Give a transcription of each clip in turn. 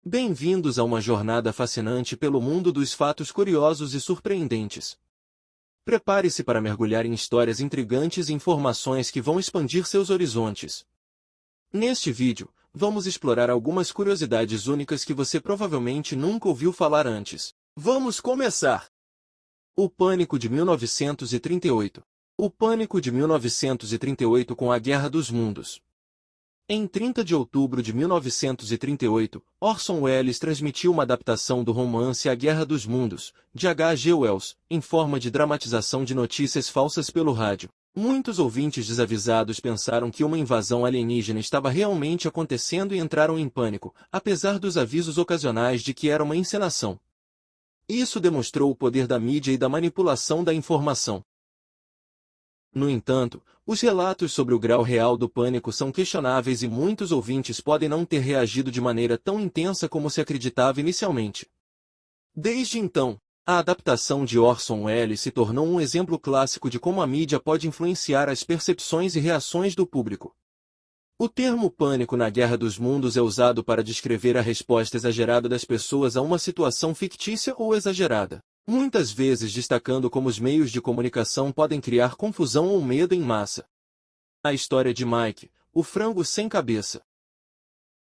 Bem-vindos a uma jornada fascinante pelo mundo dos fatos curiosos e surpreendentes. Prepare-se para mergulhar em histórias intrigantes e informações que vão expandir seus horizontes. Neste vídeo, vamos explorar algumas curiosidades únicas que você provavelmente nunca ouviu falar antes. Vamos começar! O Pânico de 1938. O Pânico de 1938 com a Guerra dos Mundos. Em 30 de outubro de 1938, Orson Welles transmitiu uma adaptação do romance A Guerra dos Mundos, de H. G. Wells, em forma de dramatização de notícias falsas pelo rádio. Muitos ouvintes desavisados pensaram que uma invasão alienígena estava realmente acontecendo e entraram em pânico, apesar dos avisos ocasionais de que era uma encenação. Isso demonstrou o poder da mídia e da manipulação da informação. No entanto, os relatos sobre o grau real do pânico são questionáveis e muitos ouvintes podem não ter reagido de maneira tão intensa como se acreditava inicialmente. Desde então, a adaptação de Orson Welles se tornou um exemplo clássico de como a mídia pode influenciar as percepções e reações do público. O termo pânico na Guerra dos Mundos é usado para descrever a resposta exagerada das pessoas a uma situação fictícia ou exagerada, muitas vezes destacando como os meios de comunicação podem criar confusão ou medo em massa. A história de Mike, o frango sem cabeça.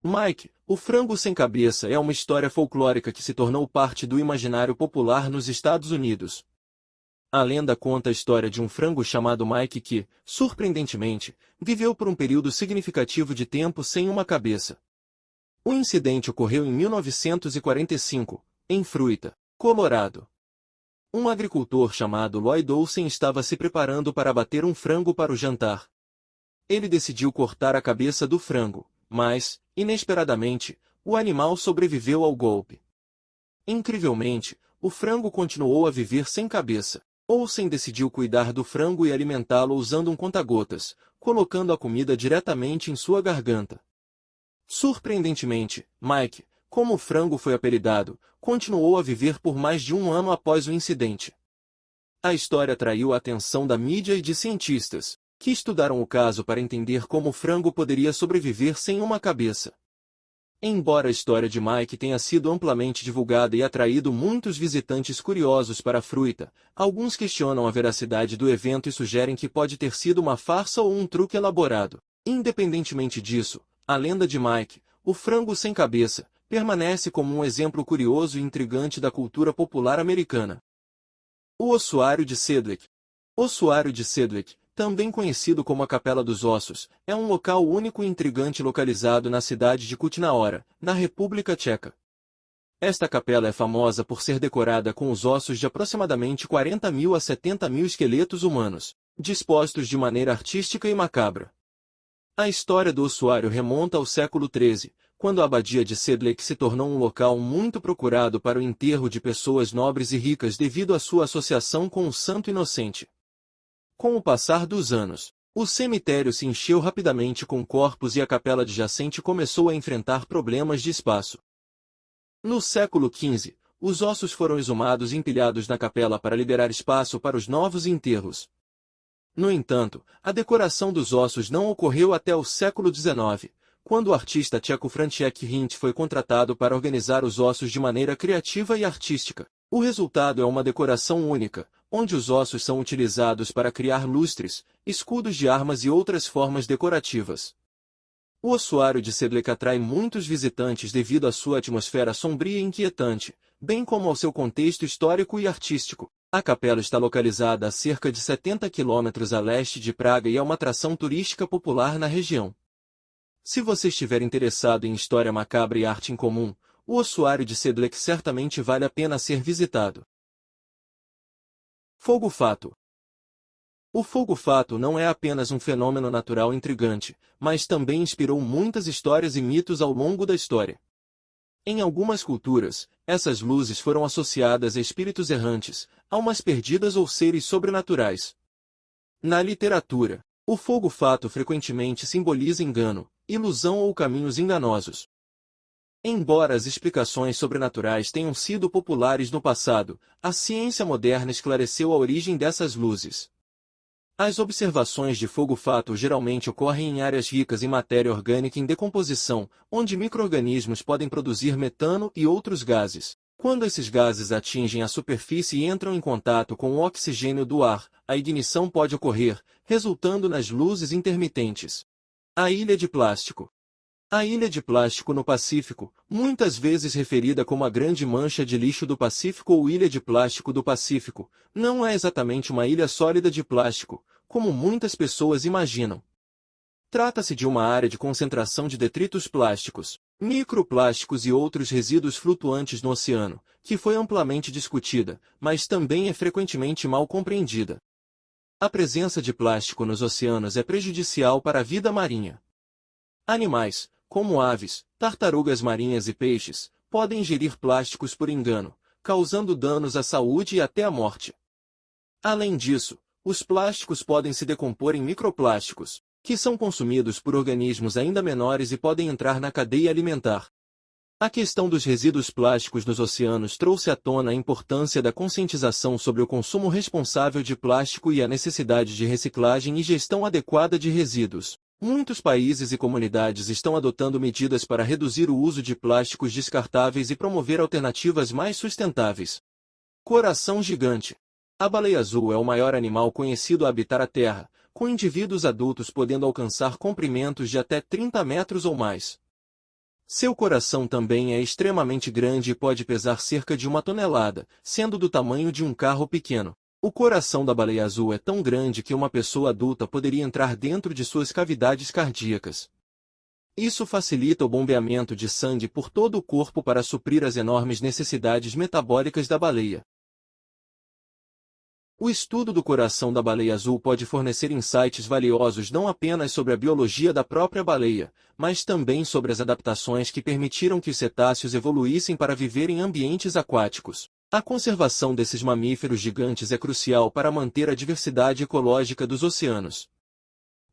Mike, o frango sem cabeça é uma história folclórica que se tornou parte do imaginário popular nos Estados Unidos. A lenda conta a história de um frango chamado Mike que, surpreendentemente, viveu por um período significativo de tempo sem uma cabeça. O incidente ocorreu em 1945, em Fruita, Colorado. Um agricultor chamado Lloyd Olsen estava se preparando para abater um frango para o jantar. Ele decidiu cortar a cabeça do frango, mas, inesperadamente, o animal sobreviveu ao golpe. Incrivelmente, o frango continuou a viver sem cabeça. Olsen decidiu cuidar do frango e alimentá-lo usando um conta-gotas, colocando a comida diretamente em sua garganta. Surpreendentemente, Mike, como o frango foi apelidado, continuou a viver por mais de um ano após o incidente. A história atraiu a atenção da mídia e de cientistas, que estudaram o caso para entender como o frango poderia sobreviver sem uma cabeça. Embora a história de Mike tenha sido amplamente divulgada e atraído muitos visitantes curiosos para a Fruita, alguns questionam a veracidade do evento e sugerem que pode ter sido uma farsa ou um truque elaborado. Independentemente disso, a lenda de Mike, o frango sem cabeça, permanece como um exemplo curioso e intrigante da cultura popular americana. O Ossuário de Sedgwick. Ossuário de Sedgwick, também conhecido como a Capela dos Ossos, é um local único e intrigante localizado na cidade de Kutná-Hora, na República Tcheca. Esta capela é famosa por ser decorada com os ossos de aproximadamente 40.000 a 70.000 esqueletos humanos, dispostos de maneira artística e macabra. A história do ossuário remonta ao século XIII, quando a abadia de Sedgwick se tornou um local muito procurado para o enterro de pessoas nobres e ricas devido à sua associação com o Santo Inocente. Com o passar dos anos, o cemitério se encheu rapidamente com corpos e a capela adjacente começou a enfrentar problemas de espaço. No século XV, os ossos foram exumados e empilhados na capela para liberar espaço para os novos enterros. No entanto, a decoração dos ossos não ocorreu até o século XIX, quando o artista tcheco František Hint foi contratado para organizar os ossos de maneira criativa e artística. O resultado é uma decoração única, onde os ossos são utilizados para criar lustres, escudos de armas e outras formas decorativas. O ossuário de Sedgwick atrai muitos visitantes devido à sua atmosfera sombria e inquietante, bem como ao seu contexto histórico e artístico. A capela está localizada a cerca de 70 quilômetros a leste de Praga e é uma atração turística popular na região. Se você estiver interessado em história macabra e arte incomum, o ossuário de Sedgwick certamente vale a pena ser visitado. Fogo-fato. O fogo-fato não é apenas um fenômeno natural intrigante, mas também inspirou muitas histórias e mitos ao longo da história. Em algumas culturas, essas luzes foram associadas a espíritos errantes, almas perdidas ou seres sobrenaturais. Na literatura, o fogo-fato frequentemente simboliza engano, ilusão ou caminhos enganosos. Embora as explicações sobrenaturais tenham sido populares no passado, a ciência moderna esclareceu a origem dessas luzes. As observações de fogo-fato geralmente ocorrem em áreas ricas em matéria orgânica em decomposição, onde micro-organismos podem produzir metano e outros gases. Quando esses gases atingem a superfície e entram em contato com o oxigênio do ar, a ignição pode ocorrer, resultando nas luzes intermitentes. A ilha de plástico. A ilha de plástico no Pacífico, muitas vezes referida como a Grande Mancha de Lixo do Pacífico ou Ilha de Plástico do Pacífico, não é exatamente uma ilha sólida de plástico, como muitas pessoas imaginam. Trata-se de uma área de concentração de detritos plásticos, microplásticos e outros resíduos flutuantes no oceano, que foi amplamente discutida, mas também é frequentemente mal compreendida. A presença de plástico nos oceanos é prejudicial para a vida marinha. Animais, como aves, tartarugas marinhas e peixes, podem ingerir plásticos por engano, causando danos à saúde e até a morte. Além disso, os plásticos podem se decompor em microplásticos, que são consumidos por organismos ainda menores e podem entrar na cadeia alimentar. A questão dos resíduos plásticos nos oceanos trouxe à tona a importância da conscientização sobre o consumo responsável de plástico e a necessidade de reciclagem e gestão adequada de resíduos. Muitos países e comunidades estão adotando medidas para reduzir o uso de plásticos descartáveis e promover alternativas mais sustentáveis. Coração gigante. A baleia azul é o maior animal conhecido a habitar a Terra, com indivíduos adultos podendo alcançar comprimentos de até 30 metros ou mais. Seu coração também é extremamente grande e pode pesar cerca de 1 tonelada, sendo do tamanho de um carro pequeno. O coração da baleia azul é tão grande que uma pessoa adulta poderia entrar dentro de suas cavidades cardíacas. Isso facilita o bombeamento de sangue por todo o corpo para suprir as enormes necessidades metabólicas da baleia. O estudo do coração da baleia azul pode fornecer insights valiosos não apenas sobre a biologia da própria baleia, mas também sobre as adaptações que permitiram que os cetáceos evoluíssem para viver em ambientes aquáticos. A conservação desses mamíferos gigantes é crucial para manter a diversidade ecológica dos oceanos.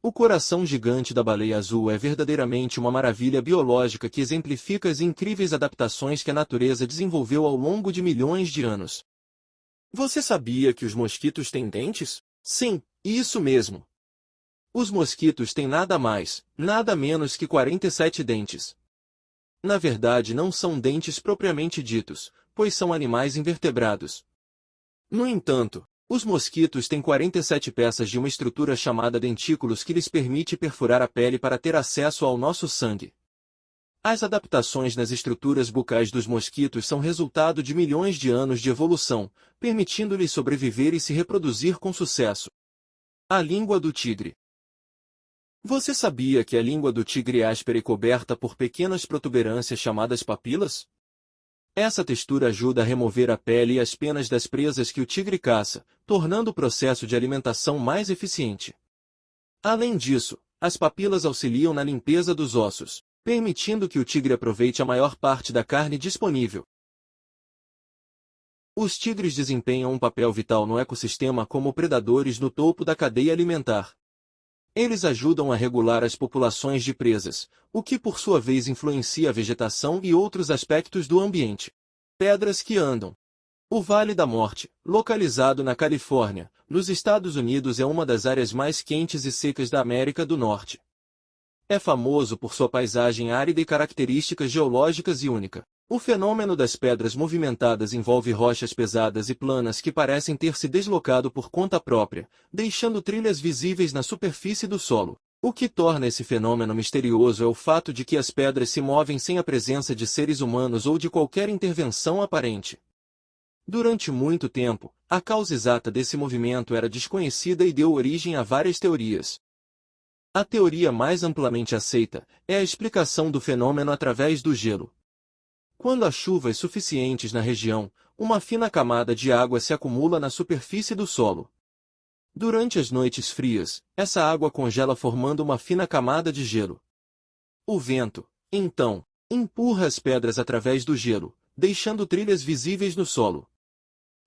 O coração gigante da baleia azul é verdadeiramente uma maravilha biológica que exemplifica as incríveis adaptações que a natureza desenvolveu ao longo de milhões de anos. Você sabia que os mosquitos têm dentes? Sim, isso mesmo. Os mosquitos têm nada mais, nada menos que 47 dentes. Na verdade, não são dentes propriamente ditos, pois são animais invertebrados. No entanto, os mosquitos têm 47 peças de uma estrutura chamada dentículos que lhes permite perfurar a pele para ter acesso ao nosso sangue. As adaptações nas estruturas bucais dos mosquitos são resultado de milhões de anos de evolução, permitindo-lhes sobreviver e se reproduzir com sucesso. A língua do tigre. Você sabia que a língua do tigre é áspera e coberta por pequenas protuberâncias chamadas papilas? Essa textura ajuda a remover a pele e as penas das presas que o tigre caça, tornando o processo de alimentação mais eficiente. Além disso, as papilas auxiliam na limpeza dos ossos, permitindo que o tigre aproveite a maior parte da carne disponível. Os tigres desempenham um papel vital no ecossistema como predadores no topo da cadeia alimentar. Eles ajudam a regular as populações de presas, o que por sua vez influencia a vegetação e outros aspectos do ambiente. Pedras que andam. O Vale da Morte, localizado na Califórnia, nos Estados Unidos, é uma das áreas mais quentes e secas da América do Norte. É famoso por sua paisagem árida e características geológicas e única. O fenômeno das pedras movimentadas envolve rochas pesadas e planas que parecem ter se deslocado por conta própria, deixando trilhas visíveis na superfície do solo. O que torna esse fenômeno misterioso é o fato de que as pedras se movem sem a presença de seres humanos ou de qualquer intervenção aparente. Durante muito tempo, a causa exata desse movimento era desconhecida e deu origem a várias teorias. A teoria mais amplamente aceita é a explicação do fenômeno através do gelo. Quando há chuvas suficientes na região, uma fina camada de água se acumula na superfície do solo. Durante as noites frias, essa água congela formando uma fina camada de gelo. O vento, então, empurra as pedras através do gelo, deixando trilhas visíveis no solo.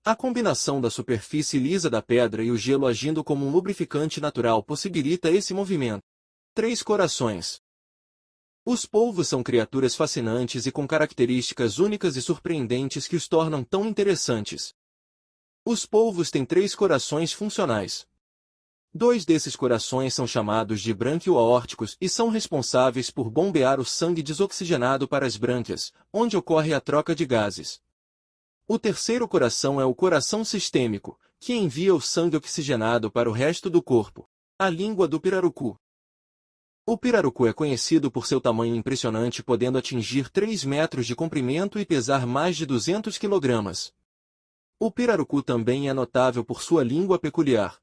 A combinação da superfície lisa da pedra e o gelo agindo como um lubrificante natural possibilita esse movimento. 3 corações. Os polvos são criaturas fascinantes e com características únicas e surpreendentes que os tornam tão interessantes. Os polvos têm 3 corações funcionais. Dois desses corações são chamados de brânquio-aórticos e são responsáveis por bombear o sangue desoxigenado para as brânquias, onde ocorre a troca de gases. O terceiro coração é o coração sistêmico, que envia o sangue oxigenado para o resto do corpo, a língua do pirarucu. O pirarucu é conhecido por seu tamanho impressionante, podendo atingir 3 metros de comprimento e pesar mais de 200 kg. O pirarucu também é notável por sua língua peculiar.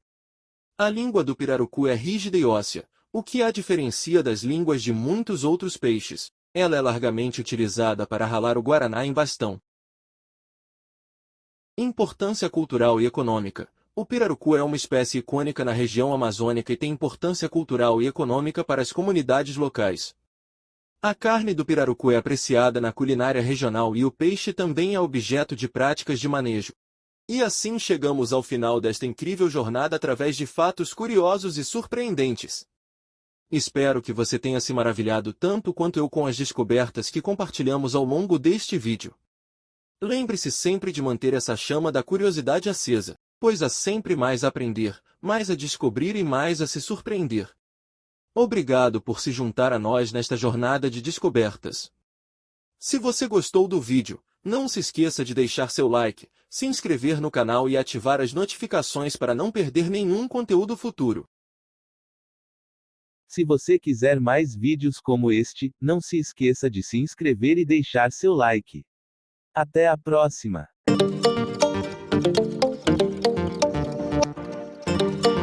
A língua do pirarucu é rígida e óssea, o que a diferencia das línguas de muitos outros peixes. Ela é largamente utilizada para ralar o guaraná em bastão. Importância cultural e econômica. O pirarucu é uma espécie icônica na região amazônica e tem importância cultural e econômica para as comunidades locais. A carne do pirarucu é apreciada na culinária regional e o peixe também é objeto de práticas de manejo. E assim chegamos ao final desta incrível jornada através de fatos curiosos e surpreendentes. Espero que você tenha se maravilhado tanto quanto eu com as descobertas que compartilhamos ao longo deste vídeo. Lembre-se sempre de manter essa chama da curiosidade acesa, pois há sempre mais a aprender, mais a descobrir e mais a se surpreender. Obrigado por se juntar a nós nesta jornada de descobertas. Se você gostou do vídeo, não se esqueça de deixar seu like, se inscrever no canal e ativar as notificações para não perder nenhum conteúdo futuro. Se você quiser mais vídeos como este, não se esqueça de se inscrever e deixar seu like. Até a próxima!